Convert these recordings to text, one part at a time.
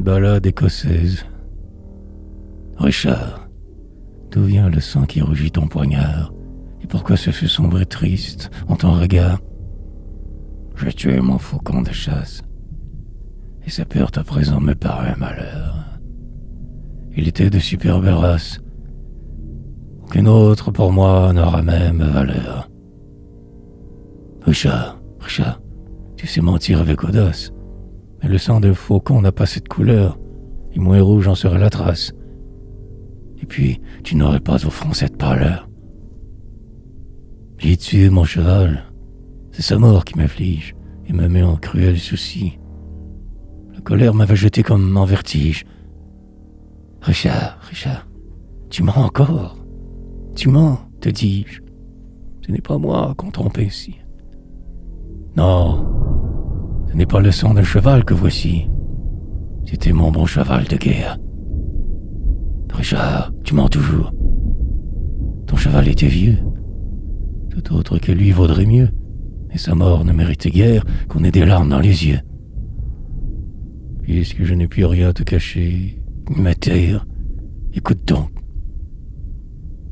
Ballade écossaise. Richard, d'où vient le sang qui rougit ton poignard? Et pourquoi ce fut sombre et triste en ton regard? J'ai tué mon faucon de chasse, et sa perte à présent me paraît un malheur. Il était de superbe race, aucun autre pour moi n'aura même valeur. Richard, tu sais mentir avec audace, mais le sang d'un faucon n'a pas cette couleur, et moins rouge en serait la trace. Et puis, tu n'aurais pas au fond cette pâleur. J'ai tué mon cheval, c'est sa mort qui m'afflige et me met en cruel souci. La colère m'avait jeté comme en vertige. Richard, tu mens encore. Tu mens, te dis-je. Ce n'est pas moi qu'on trompe ainsi. Non, ce n'est pas le sang d'un cheval que voici. C'était mon bon cheval de guerre. Richard, tu mens toujours. Ton cheval était vieux. Tout autre que lui vaudrait mieux. Et sa mort ne méritait guère qu'on ait des larmes dans les yeux. Puisque je n'ai plus rien à te cacher, ni me taire, écoute donc.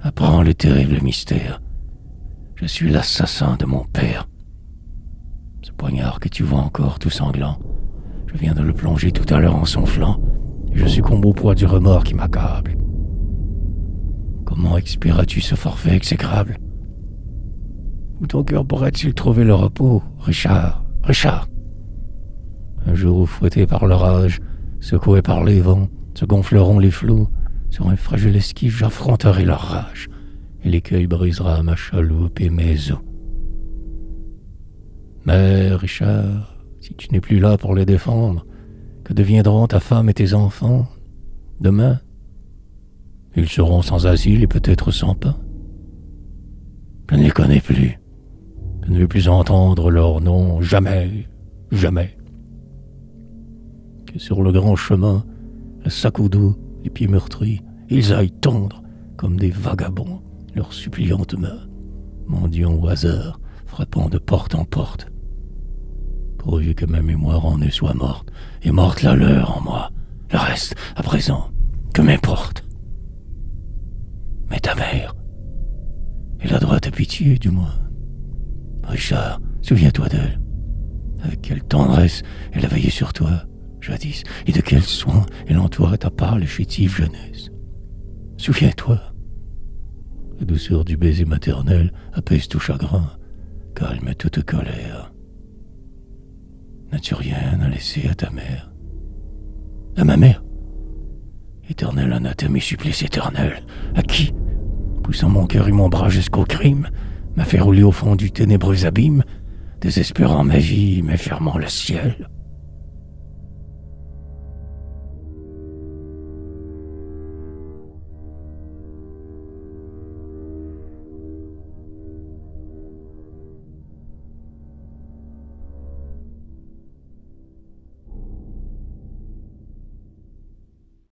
Apprends le terrible mystère. Je suis l'assassin de mon père. Ce poignard que tu vois encore tout sanglant, je viens de le plonger tout à l'heure en son flanc, et je succombe au poids du remords qui m'accable. Comment expireras-tu ce forfait exécrable? Où ton cœur pourrait-il trouver le repos, Richard? Un jour, fouetté par l'orage, secoué par les vents, se gonfleront les flots. Sur un fragile esquif, j'affronterai leur rage, et l'écueil brisera ma chaloupe et mes os. Mais, Richard, si tu n'es plus là pour les défendre, que deviendront ta femme et tes enfants demain? Ils seront sans asile et peut-être sans pain. Je ne les connais plus. Je ne veux plus entendre leur nom, jamais. Que sur le grand chemin, le sac au dos, les pieds meurtris, ils aillent tendre, comme des vagabonds, leurs suppliantes mains, mendiant au hasard, frappant de porte en porte. Pourvu que ma mémoire en eux soit morte, et morte la leur en moi. Le reste, à présent, que m'importe. Mais ta mère, elle a droit à pitié, du moins. Richard, souviens-toi d'elle. Avec quelle tendresse elle a veillé sur toi, jadis, et de quel soin elle entourait ta pâle et chétive jeunesse. Souviens-toi. La douceur du baiser maternel apaise tout chagrin, calme toute colère. N'as-tu rien à laisser à ta mère? À ma mère? Éternel anathème et supplice éternel, à qui, poussant mon cœur et mon bras jusqu'au crime, m'a fait rouler au fond du ténébreux abîme, désespérant ma vie, mais fermant le ciel?